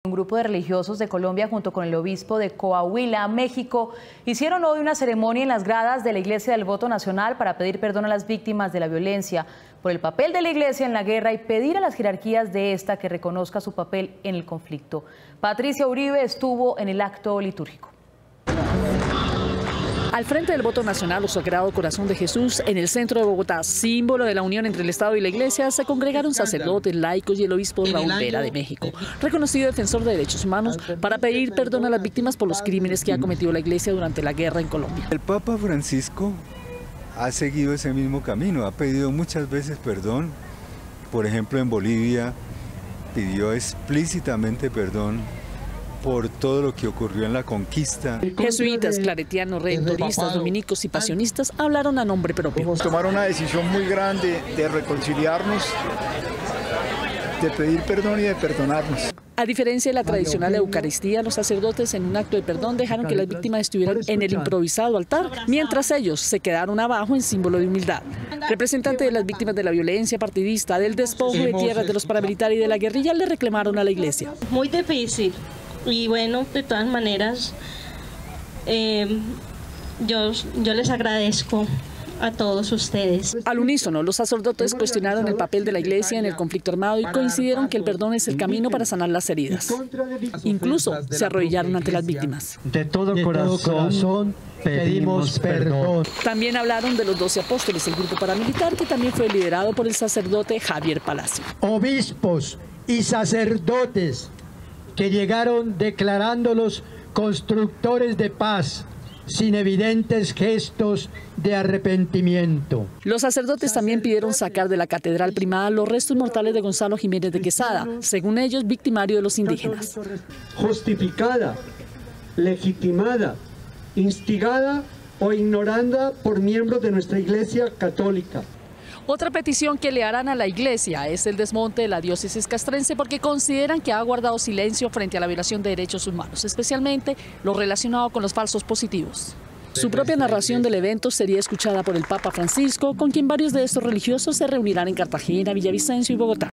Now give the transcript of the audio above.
Un grupo de religiosos de Colombia junto con el obispo de Coahuila, México, hicieron hoy una ceremonia en las gradas de la Iglesia del Voto Nacional para pedir perdón a las víctimas de la violencia por el papel de la Iglesia en la guerra y pedir a las jerarquías de esta que reconozca su papel en el conflicto. Patricia Uribe estuvo en el acto litúrgico. Al frente del Voto Nacional, el Sagrado Corazón de Jesús, en el centro de Bogotá, símbolo de la unión entre el Estado y la Iglesia, se congregaron sacerdotes, laicos y el obispo Raúl Vera de México, reconocido defensor de derechos humanos, para pedir perdón a las víctimas por los crímenes que ha cometido la Iglesia durante la guerra en Colombia. El Papa Francisco ha seguido ese mismo camino, ha pedido muchas veces perdón. Por ejemplo, en Bolivia pidió explícitamente perdón por todo lo que ocurrió en la conquista. Jesuitas, claretianos, redentoristas, dominicos y pasionistas hablaron a nombre propio. Tomaron una decisión muy grande de reconciliarnos, de pedir perdón y de perdonarnos. A diferencia de la tradicional Eucaristía, los sacerdotes en un acto de perdón dejaron que las víctimas estuvieran en el improvisado altar, mientras ellos se quedaron abajo en símbolo de humildad. Representantes de las víctias de la violencia partidista, del despojo de tierras de los paramilitares y de la guerrilla le reclamaron a la Iglesia. Muy difícil. Y bueno, de todas maneras, yo les agradezco a todos ustedes. Al unísono, los sacerdotes cuestionaron el papel de la Iglesia en el conflicto armado y coincidieron que el perdón es el camino para sanar las heridas. Incluso se arrodillaron ante las víctimas. De todo corazón pedimos perdón. También hablaron de los 12 apóstoles, el grupo paramilitar que también fue liderado por el sacerdote Javier Palacio. Obispos y sacerdotes que llegaron declarándolos constructores de paz, sin evidentes gestos de arrepentimiento. Los sacerdotes también pidieron sacar de la catedral primada los restos mortales de Gonzalo Jiménez de Quesada, según ellos, victimario de los indígenas. Justificada, legitimada, instigada o ignorada por miembros de nuestra Iglesia Católica. Otra petición que le harán a la Iglesia es el desmonte de la diócesis castrense porque consideran que ha guardado silencio frente a la violación de derechos humanos, especialmente lo relacionado con los falsos positivos. Su propia narración del evento sería escuchada por el Papa Francisco, con quien varios de estos religiosos se reunirán en Cartagena, Villavicencio y Bogotá.